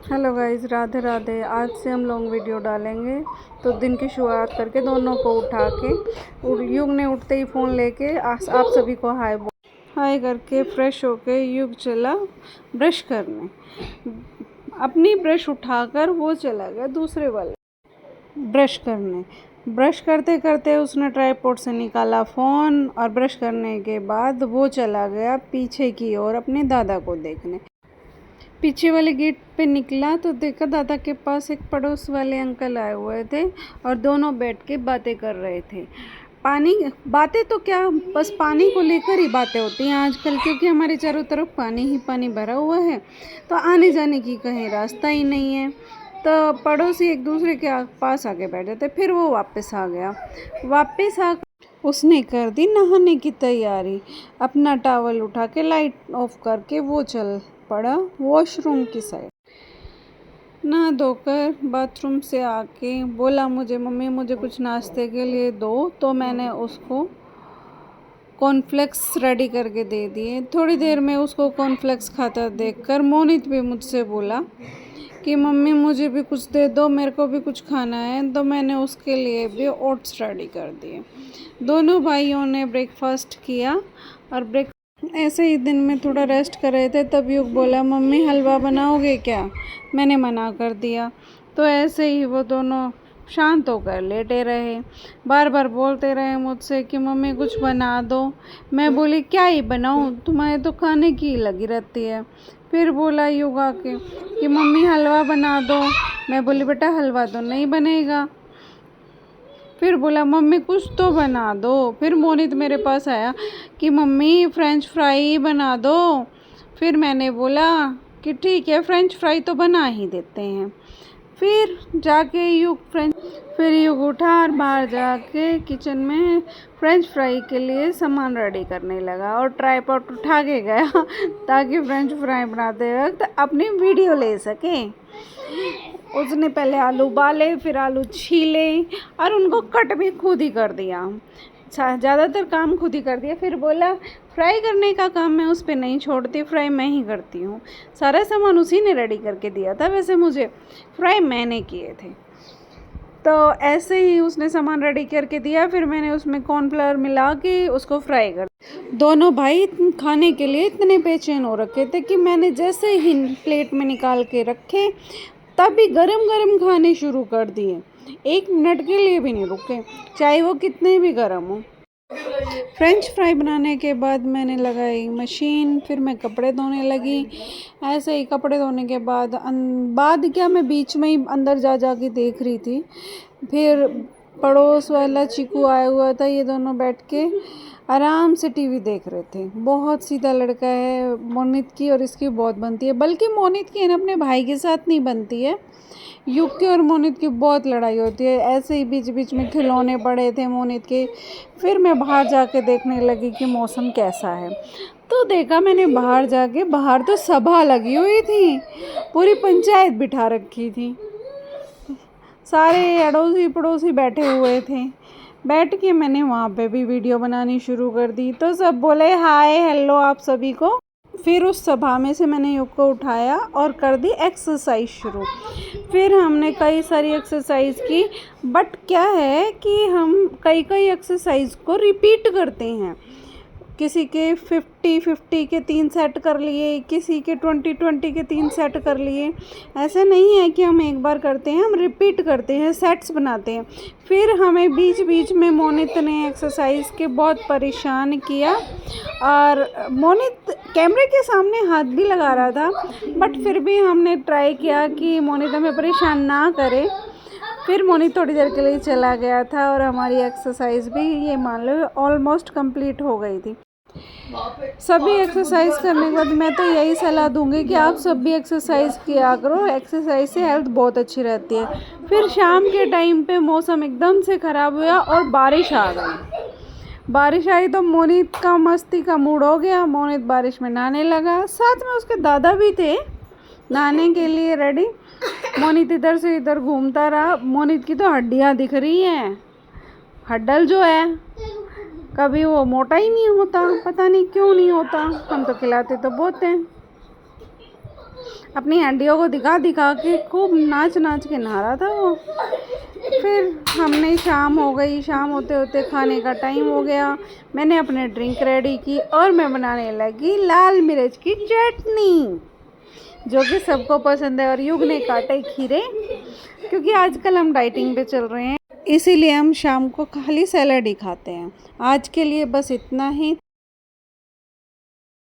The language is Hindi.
Hello guys, Radhe Radhe. आज से हम लॉन्ग वीडियो डालेंगे। तो दिन की शुरुआत करके दोनों को उठा के युग ने उठते ही फ़ोन लेके आप सभी को हाय करके फ्रेश होके युग चला ब्रश करने। अपनी ब्रश उठाकर वो चला गया दूसरे वाले ब्रश करने। ब्रश करते करते उसने ट्राइपॉड से निकाला फ़ोन और ब्रश करने के बाद वो चला गया पीछे की ओर अपने दादा को देखने। पीछे वाले गेट पे निकला तो देखा दादा के पास एक पड़ोस वाले अंकल आए हुए थे और दोनों बैठ के बातें कर रहे थे। बातें तो क्या, बस पानी को लेकर ही बातें होती हैं आजकल, क्योंकि हमारे चारों तरफ पानी ही पानी भरा हुआ है, तो आने जाने की कहीं रास्ता ही नहीं है। तो पड़ोसी एक दूसरे के पास आके बैठ जाते। फिर वो वापस आ गया। वापस आ उसने कर दी नहाने की तैयारी। अपना टॉवल उठा के लाइट ऑफ करके वो चल पड़ा वॉशरूम की साइड। नहा धोकर बाथरूम से आके बोला मम्मी मुझे कुछ नाश्ते के लिए दो। तो मैंने उसको कॉर्नफ्लेक्स रेडी करके दे दिए। थोड़ी देर में उसको कॉर्नफ्लेक्स खाता देखकर मोनित भी मुझसे बोला कि मम्मी मुझे भी कुछ दे दो, मेरे को भी कुछ खाना है। तो मैंने उसके लिए भी ओट्स रेडी कर दिए। दोनों भाइयों ने ब्रेकफास्ट किया और ऐसे ही दिन में थोड़ा रेस्ट कर रहे थे, तब युग बोला मम्मी हलवा बनाओगे क्या? मैंने मना कर दिया। तो ऐसे ही वो दोनों शांत होकर लेटे रहे। बार बार बोलते रहे मुझसे कि मम्मी कुछ बना दो। मैं बोली क्या ही बनाऊँ, तुम्हारे तो खाने की लगी रहती है। फिर बोला युग आके कि मम्मी हलवा बना दो। मैं बोली बेटा हलवा तो नहीं बनेगा। फिर बोला मम्मी कुछ तो बना दो। फिर मोनित मेरे पास आया कि मम्मी फ्रेंच फ्राई बना दो। फिर मैंने बोला कि ठीक है फ्रेंच फ्राई तो बना ही देते हैं। फिर जाके युग उठा और बाहर जाके किचन में फ्रेंच फ्राई के लिए सामान रेडी करने लगा और ट्राइपॉड उठा के गया ताकि फ्रेंच फ्राई बनाते वक्त अपनी वीडियो ले सके। उसने पहले आलू उबाले, फिर आलू छीले और उनको कट भी खुद ही कर दिया। ज़्यादातर काम खुद ही कर दिया। फिर बोला फ्राई करने का काम मैं उस पर नहीं छोड़ती, फ्राई मैं ही करती हूँ। सारा सामान उसी ने रेडी करके दिया था, वैसे मुझे फ्राई मैंने किए थे। तो ऐसे ही उसने सामान रेडी करके दिया। फिर मैंने उसमें कॉर्नफ्लावर मिला के उसको फ्राई कर। दोनों भाई खाने के लिए इतने बेचैन हो रखे थे कि मैंने जैसे ही प्लेट में निकाल के रखे तभी गरम गरम खाने शुरू कर दिए। 1 मिनट के लिए भी नहीं रुके, चाहे वो कितने भी गरम हो। फ्रेंच फ्राई बनाने के बाद मैंने लगाई मशीन। फिर मैं कपड़े धोने लगी। ऐसे ही कपड़े धोने के बाद क्या, मैं बीच में ही अंदर जा के देख रही थी। फिर पड़ोस वाला चीकू आया हुआ था, ये दोनों बैठ के आराम से टीवी देख रहे थे। बहुत सीधा लड़का है मोनित की, और इसकी बहुत बनती है। बल्कि मोनित की ना अपने भाई के साथ नहीं बनती है, युग की और मोनित की बहुत लड़ाई होती है। ऐसे ही बीच बीच में खिलौने पड़े थे मोनित के। फिर मैं बाहर जाके देखने लगी कि मौसम कैसा है। तो देखा मैंने बाहर जाके, बाहर तो सभा लगी हुई थी, पूरी पंचायत बिठा रखी थी। सारे अड़ोसी पड़ोसी बैठे हुए थे। बैठ के मैंने वहाँ पे भी वीडियो बनानी शुरू कर दी। तो सब बोले हाय हेलो आप सभी को। फिर उस सभा में से मैंने युग को उठाया और कर दी एक्सरसाइज शुरू। फिर हमने कई सारी एक्सरसाइज की, बट क्या है कि हम कई एक्सरसाइज को रिपीट करते हैं। किसी के 50-50 के 3 सेट कर लिए, किसी के 20-20 के 3 सेट कर लिए। ऐसा नहीं है कि हम एक बार करते हैं, हम रिपीट करते हैं, सेट्स बनाते हैं। फिर हमें बीच बीच में मोनित ने एक्सरसाइज के बहुत परेशान किया, और मोनित कैमरे के सामने हाथ भी लगा रहा था, बट फिर भी हमने ट्राई किया कि मोनित हमें परेशान ना करे। फिर मोनित थोड़ी देर के लिए चला गया था और हमारी एक्सरसाइज भी ये मान लो ऑलमोस्ट कंप्लीट हो गई थी। सभी एक्सरसाइज करने के बाद मैं तो यही सलाह दूंगी कि आप सब भी एक्सरसाइज किया करो। एक्सरसाइज से हेल्थ बहुत अच्छी रहती है। फिर शाम के टाइम पे मौसम एकदम से ख़राब हुआ और बारिश आ गई। बारिश आई तो मोनित का मस्ती का मूड हो गया। मोनित बारिश में नहाने लगा, साथ में उसके दादा भी थे नहाने के लिए रेडी। मोनित इधर से इधर घूमता रहा। मोनित की तो हड्डियाँ दिख रही हैं। हड्डल जो है कभी वो मोटा ही नहीं होता, पता नहीं क्यों नहीं होता। हम तो खिलाते तो बहुत हैं। अपनी हड्डियों को दिखा दिखा के खूब नाच नाच के नहा रहा था वो। फिर हमने शाम हो गई, शाम होते होते खाने का टाइम हो गया। मैंने अपने ड्रिंक रेडी की और मैं बनाने लगी लाल मिर्च की चटनी, जो कि सबको पसंद है। और युग ने काटे खीरे, क्योंकि आजकल हम डाइटिंग पे चल रहे हैं, इसीलिए हम शाम को खाली सैलड ही खाते हैं। आज के लिए बस इतना ही।